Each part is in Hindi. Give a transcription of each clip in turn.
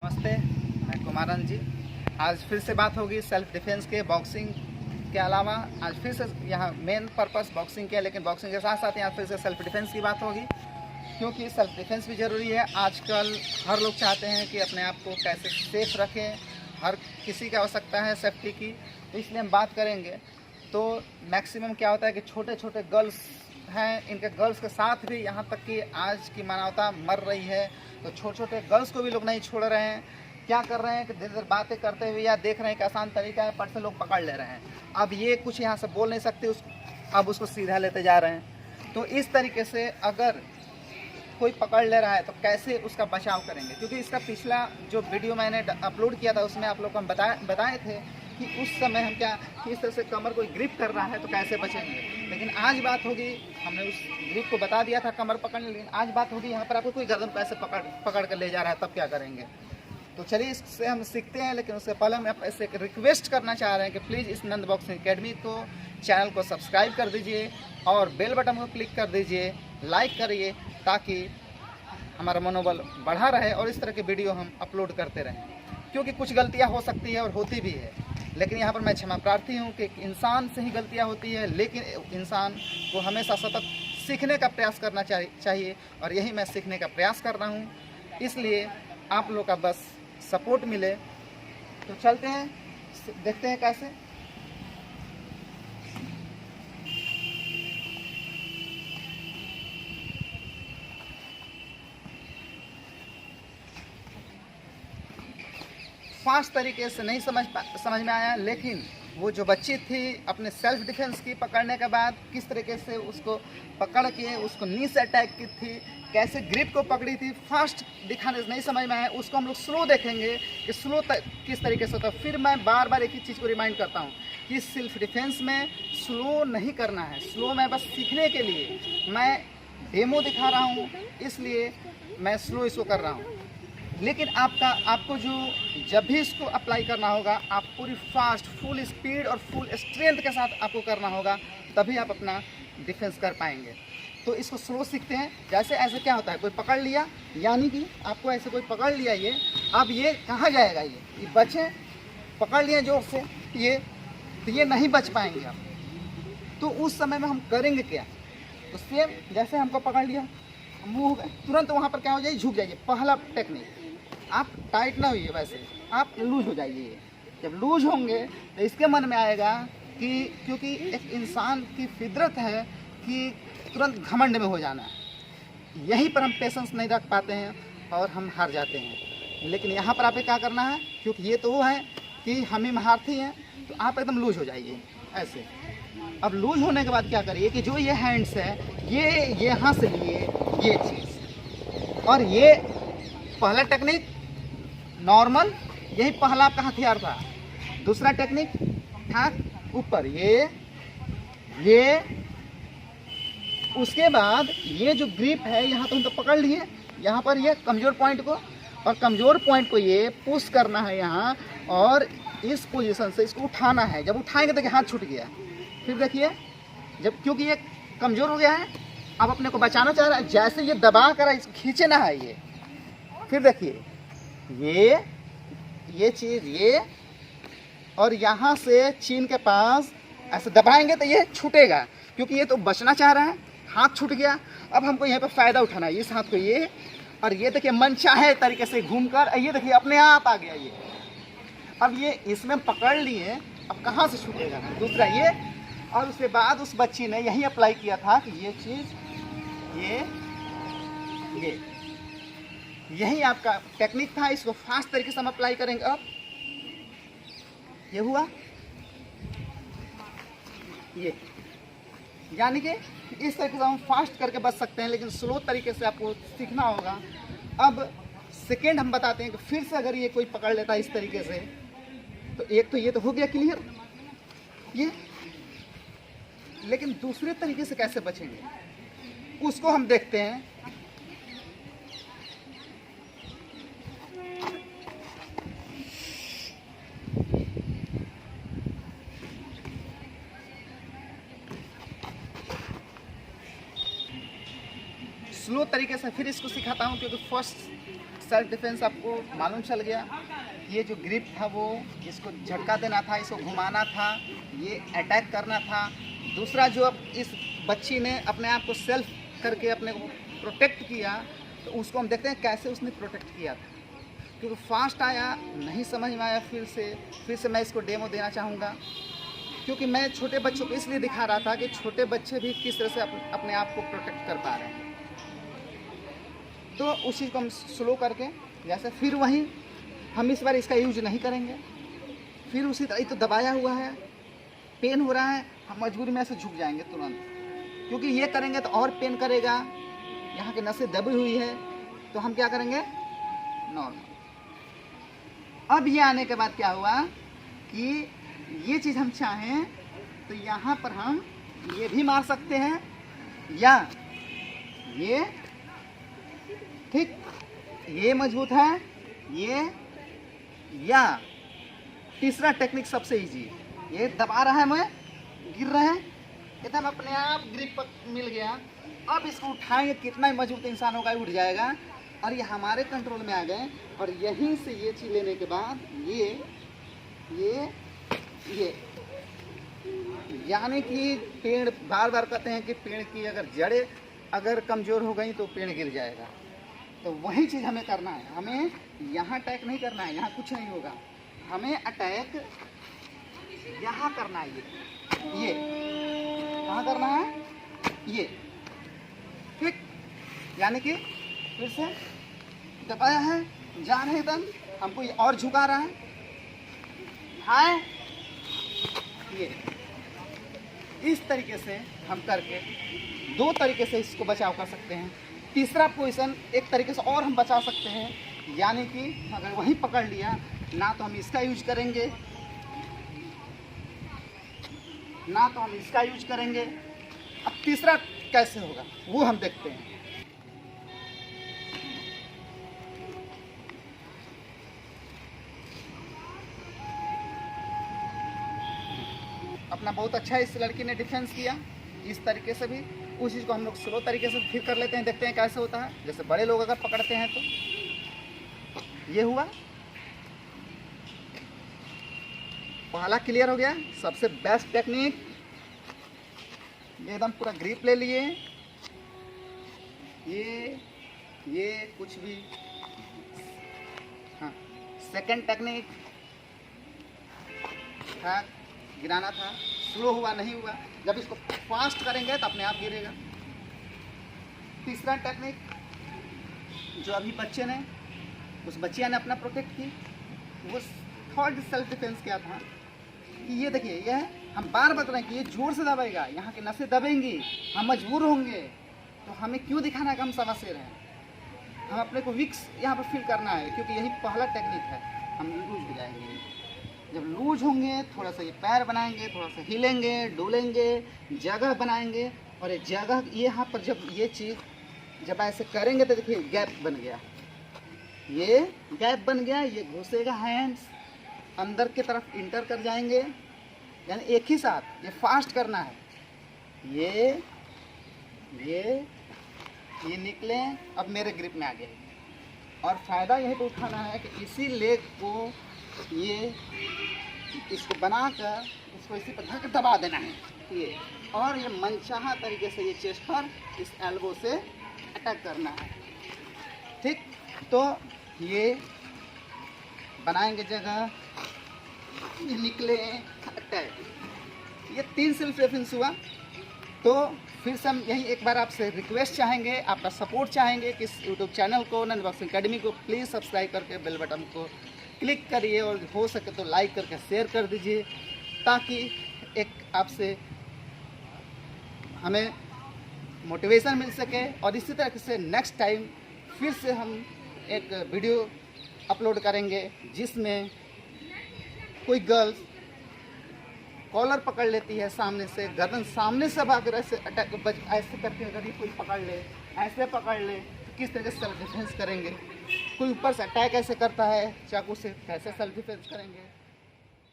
नमस्ते, मैं कुमारन जी। आज फिर से बात होगी सेल्फ डिफेंस के, बॉक्सिंग के अलावा आज फिर से यहाँ मेन पर्पस बॉक्सिंग के, लेकिन बॉक्सिंग के साथ साथ यहाँ फिर से सेल्फ डिफेंस की बात होगी, क्योंकि सेल्फ डिफेंस भी ज़रूरी है। आजकल हर लोग चाहते हैं कि अपने आप को कैसे सेफ रखें, हर किसी की आवश्यकता है सेफ्टी की, तो इसलिए हम बात करेंगे। तो मैक्सिमम क्या होता है कि छोटे छोटे गर्ल्स हैं, इनके गर्ल्स के साथ भी यहाँ तक कि आज की मानवता मर रही है, तो छोटे छोटे गर्ल्स को भी लोग नहीं छोड़ रहे हैं। क्या कर रहे हैं कि देर देर बातें करते हुए या देख रहे हैं कि आसान तरीका है, पट से लोग पकड़ ले रहे हैं। अब ये कुछ यहाँ से बोल नहीं सकते, अब उसको सीधा लेते जा रहे हैं। तो इस तरीके से अगर कोई पकड़ ले रहा है तो कैसे उसका बचाव करेंगे, क्योंकि इसका पिछला जो वीडियो मैंने अपलोड किया था उसमें आप लोग को हम बताए थे कि उस समय हम क्या किस तरह से कमर को ग्रिप कर रहा है तो कैसे बचेंगे। लेकिन आज बात होगी, हमने उस ग्रिप को बता दिया था कमर पकड़ने, लेकिन आज बात होगी यहाँ पर आपको कोई गर्दन को ऐसे पकड़ कर ले जा रहा है, तब क्या करेंगे। तो चलिए इससे हम सीखते हैं। लेकिन उससे पहले हम ऐसे एक रिक्वेस्ट करना चाह रहे हैं कि प्लीज़ इस नंद बॉक्सिंग एकेडमी को चैनल को सब्सक्राइब कर दीजिए और बेल बटन को क्लिक कर दीजिए, लाइक करिए, ताकि हमारा मनोबल बढ़ा रहे और इस तरह के वीडियो हम अपलोड करते रहें। क्योंकि कुछ गलतियां हो सकती है और होती भी है, लेकिन यहाँ पर मैं क्षमा प्रार्थी हूँ कि इंसान से ही गलतियाँ होती है, लेकिन इंसान को हमेशा सतत सीखने का प्रयास करना चाहिए और यही मैं सीखने का प्रयास कर रहा हूँ। इसलिए आप लोग का बस सपोर्ट मिले। तो चलते हैं, देखते हैं कैसे। फास्ट तरीके से नहीं समझ में आया, लेकिन वो जो बच्ची थी अपने सेल्फ डिफेंस की पकड़ने के बाद किस तरीके से उसको पकड़ के उसको नी से अटैक की थी, कैसे ग्रिप को पकड़ी थी, फास्ट दिखाने से नहीं समझ में आया। उसको हम लोग स्लो देखेंगे कि स्लो किस तरीके से होता है। फिर मैं बार बार एक ही चीज़ को रिमाइंड करता हूँ कि सेल्फ डिफेंस में स्लो नहीं करना है। स्लो मैं बस सीखने के लिए मैं डेमो दिखा रहा हूँ, इसलिए मैं स्लो इसको कर रहा हूँ। लेकिन आपको जो जब भी इसको अप्लाई करना होगा, आप पूरी फास्ट, फुल स्पीड और फुल स्ट्रेंथ के साथ आपको करना होगा, तभी आप अपना डिफेंस कर पाएंगे। तो इसको स्लो सीखते हैं। जैसे ऐसे क्या होता है, कोई पकड़ लिया, यानी कि आपको ऐसे कोई पकड़ लिया, ये अब ये कहाँ जाएगा, ये बचे, पकड़ लिए जोर से, तो ये नहीं बच पाएंगे आप। तो उस समय में हम करेंगे क्या, तो सेम जैसे हमको पकड़ लिया, मुँह तुरंत वहाँ पर क्या हो जाइए, झुक जाइए। पहला टेक्निक, आप टाइट ना होइए, वैसे आप लूज हो जाइए। जब लूज होंगे तो इसके मन में आएगा कि क्योंकि एक इंसान की फितरत है कि तुरंत घमंड में हो जाना है, यहीं पर हम पेशेंस नहीं रख पाते हैं और हम हार जाते हैं। लेकिन यहाँ पर आपको क्या करना है, क्योंकि ये तो वो है कि हम ही महारथी हैं, तो आप एकदम लूज हो जाइए ऐसे। अब लूज होने के बाद क्या करिए कि जो ये हैंड्स है, ये यहाँ से लिए ये चीज़, और ये पहला टेक्निक नॉर्मल, यही पहला आपका हथियार था। दूसरा टेक्निक था ऊपर, ये उसके बाद ये जो ग्रिप है, यहाँ तो हम तो पकड़ लिए, यहाँ पर ये कमज़ोर पॉइंट को, और कमज़ोर पॉइंट को ये पुश करना है यहाँ, और इस पोजीशन से इसको उठाना है। जब उठाएंगे तो हाथ छूट गया, फिर देखिए जब, क्योंकि ये कमज़ोर हो गया है, अब अपने को बचाना चाह रहा है, जैसे ये दबा कर इसको खींचना है ये, फिर देखिए ये चीज़, ये और यहाँ से चीन के पास ऐसे दबाएंगे तो ये छूटेगा, क्योंकि ये तो बचना चाह रहा है, हाथ छूट गया। अब हमको यहाँ पे फ़ायदा उठाना है, इस हाथ को ये, और ये देखिए मनचाहे तरीके से घूमकर, ये देखिए अपने आप आ गया ये। अब ये इसमें पकड़ लिए, अब कहाँ से छूटेगा। दूसरा ये, और उसके बाद उस बच्ची ने यही अप्लाई किया था कि ये चीज़, ये यही आपका टेक्निक था। इसको फास्ट तरीके से हम अप्लाई करेंगे। अब ये हुआ, ये यानी कि इस तरीके से हम फास्ट करके बच सकते हैं, लेकिन स्लो तरीके से आपको सीखना होगा। अब सेकेंड हम बताते हैं कि फिर से अगर ये कोई पकड़ लेता है इस तरीके से, तो एक तो ये तो हो गया क्लियर ये, लेकिन दूसरे तरीके से कैसे बचेंगे उसको हम देखते हैं। स्लो तरीके से फिर इसको सिखाता हूँ, क्योंकि फर्स्ट सेल्फ डिफेंस आपको मालूम चल गया। ये जो ग्रिप था वो इसको झटका देना था, इसको घुमाना था, ये अटैक करना था। दूसरा जो अब इस बच्ची ने अपने आप को सेल्फ करके अपने को प्रोटेक्ट किया, तो उसको हम देखते हैं कैसे उसने प्रोटेक्ट किया था। क्योंकि फास्ट आया, नहीं समझ में आया, फिर से मैं इसको डेमो देना चाहूँगा। क्योंकि मैं छोटे बच्चों को इसलिए दिखा रहा था कि छोटे बच्चे भी किस तरह से अपने आप को प्रोटेक्ट कर पा रहे हैं। तो उस चीज़ को हम स्लो करके जैसे फिर वहीं हम इस बार इसका यूज नहीं करेंगे। फिर उसी तरह तो दबाया हुआ है, पेन हो रहा है, हम मजबूरी में ऐसे झुक जाएंगे तुरंत, क्योंकि ये करेंगे तो और पेन करेगा। यहाँ की नसें दबी हुई है, तो हम क्या करेंगे, नॉर्मल। अब ये आने के बाद क्या हुआ कि ये चीज़ हम चाहें तो यहाँ पर हम ये भी मार सकते हैं, या ये, ठीक, ये मजबूत है, ये, या तीसरा टेक्निक सबसे इजी, ये दबा रहा है, मैं गिर रहा है, एकदम अपने आप ग्रिप मिल गया। अब इसको उठाएंगे, कितना ही मजबूत इंसान होगा, उठ जाएगा और ये हमारे कंट्रोल में आ गए। और यहीं से ये चीज़ लेने के बाद ये यानी कि पेड़, बार बार कहते हैं कि पेड़ की अगर जड़ें अगर कमज़ोर हो गई तो पेड़ गिर जाएगा। तो वही चीज़ हमें करना है, हमें यहाँ अटैक नहीं करना है, यहाँ कुछ नहीं होगा, हमें अटैक यहाँ करना है। ये कहाँ करना है, ये, ठीक, यानी कि फिर से दबाया है, जा रहे एकदम, हमको ये और झुका रहा है, हाय, ये इस तरीके से हम करके दो तरीके से इसको बचाव कर सकते हैं। तीसरा पोजीशन एक तरीके से और हम बचा सकते हैं, यानी कि अगर वहीं पकड़ लिया ना तो हम इसका यूज करेंगे, ना तो हम इसका यूज करेंगे। अब तीसरा कैसे होगा वो हम देखते हैं। अपना बहुत अच्छा इस लड़की ने डिफेंस किया, इस तरीके से भी। उस चीज़ को हम लोग स्लो तरीके से फिर कर लेते हैं, देखते हैं कैसे होता है। जैसे बड़े लोग अगर पकड़ते हैं तो ये हुआ, पहला क्लियर हो गया। सबसे बेस्ट टेक्निक, ये एकदम पूरा ग्रिप ले लिए, ये कुछ भी, हाँ। सेकंड टेक्निक था, गिराना था, स्लो हुआ, नहीं हुआ। जब इसको फास्ट करेंगे तो अपने आप गिरेगा। तीसरा टेक्निक जो अभी बच्चे ने, उस बच्चिया ने अपना प्रोटेक्ट की, वो थर्ड सेल्फ डिफेंस क्या था कि ये देखिए, ये है, हम बार बता रहे हैं कि ये जोर से दबाएगा, यहाँ की नसें दबेंगी, हम मजबूर होंगे। तो हमें क्यों दिखाना है कि हम सवासेर हैं, हम अपने को वीक्स यहाँ पर फील करना है, क्योंकि यही पहला टेक्निक है। हम लूज हो जाएंगे, जब लूज होंगे थोड़ा सा ये पैर बनाएंगे, थोड़ा सा हिलेंगे, डोलेंगे, जगह बनाएंगे। और ये जगह, ये यहाँ पर जब ये चीज़ जब ऐसे करेंगे तो देखिए गैप बन गया, ये गैप बन गया, ये घुसेगा, हैंड्स अंदर की तरफ इंटर कर जाएंगे, यानी एक ही साथ ये फास्ट करना है। ये निकले, अब मेरे ग्रिप में आ गए। और फ़ायदा यही पे उठाना है कि इसी लेग को ये इसको बनाकर इसको इसी पर धक दबा देना है, ये, और ये मनचाहा तरीके से ये चेस्ट पर इस एल्बो से अटैक करना है, ठीक। तो ये बनाएंगे जगह, ये निकले, अटैक, ये 3 सेल्फ डिफेंस हुआ। तो फिर से हम यही एक बार आपसे रिक्वेस्ट चाहेंगे, आपका सपोर्ट चाहेंगे कि इस यूट्यूब चैनल को, नंद बॉक्सिंग अकेडमी को प्लीज़ सब्सक्राइब करके बेल बटन को क्लिक करिए, और हो सके तो लाइक करके शेयर कर दीजिए, ताकि एक आपसे हमें मोटिवेशन मिल सके। और इसी तरह से नेक्स्ट टाइम फिर से हम एक वीडियो अपलोड करेंगे जिसमें कोई गर्ल्स कॉलर पकड़ लेती है सामने से, गर्दन सामने से भाग ऐसे अटैक, ऐसे करके अगर कोई पकड़ ले, ऐसे पकड़ ले, तो किस तरह से सेल्फ डिफेंस करेंगे। कोई ऊपर से अटैक ऐसे करता है चाकू से, कैसे सेल्फ डिफेंस करेंगे।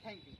Thank you.